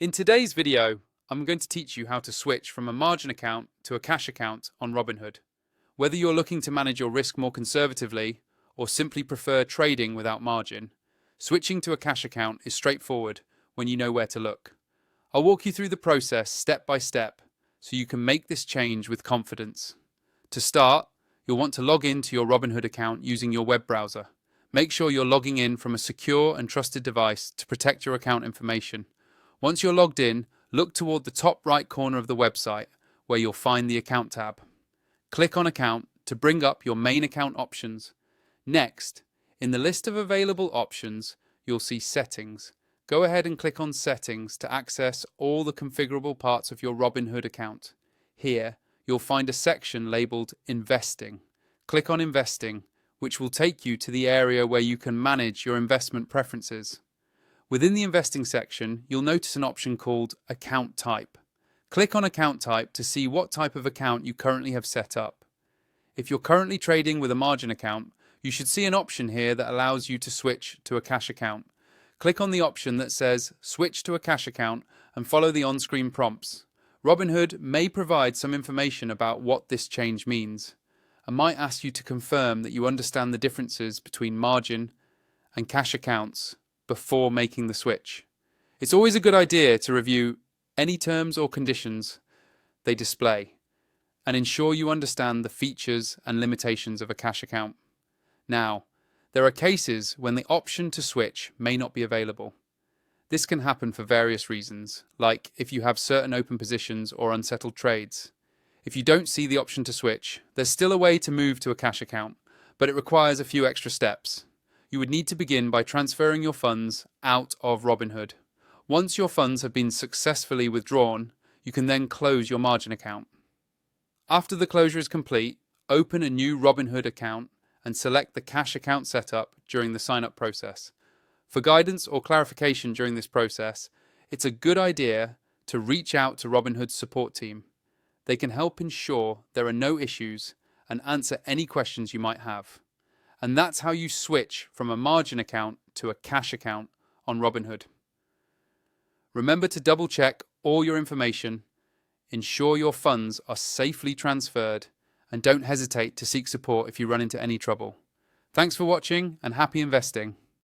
In today's video, I'm going to teach you how to switch from a margin account to a cash account on Robinhood. Whether you're looking to manage your risk more conservatively or simply prefer trading without margin, switching to a cash account is straightforward when you know where to look. I'll walk you through the process step by step so you can make this change with confidence. To start, you'll want to log in to your Robinhood account using your web browser. Make sure you're logging in from a secure and trusted device to protect your account information. Once you're logged in, look toward the top right corner of the website where you'll find the Account tab. Click on Account to bring up your main account options. Next, in the list of available options, you'll see Settings. Go ahead and click on Settings to access all the configurable parts of your Robinhood account. Here, you'll find a section labeled Investing. Click on Investing, which will take you to the area where you can manage your investment preferences. Within the investing section, you'll notice an option called Account Type. Click on Account Type to see what type of account you currently have set up. If you're currently trading with a margin account, you should see an option here that allows you to switch to a cash account. Click on the option that says Switch to a cash account and follow the on-screen prompts. Robinhood may provide some information about what this change means and might ask you to confirm that you understand the differences between margin and cash accounts before making the switch. It's always a good idea to review any terms or conditions they display and ensure you understand the features and limitations of a cash account. Now, there are cases when the option to switch may not be available. This can happen for various reasons, like if you have certain open positions or unsettled trades. If you don't see the option to switch, there's still a way to move to a cash account, but it requires a few extra steps. You would need to begin by transferring your funds out of Robinhood. Once your funds have been successfully withdrawn, you can then close your margin account. After the closure is complete, open a new Robinhood account and select the cash account setup during the sign-up process. For guidance or clarification during this process, it's a good idea to reach out to Robinhood's support team. They can help ensure there are no issues and answer any questions you might have. And that's how you switch from a margin account to a cash account on Robinhood. Remember to double check all your information, ensure your funds are safely transferred, and don't hesitate to seek support if you run into any trouble. Thanks for watching and happy investing.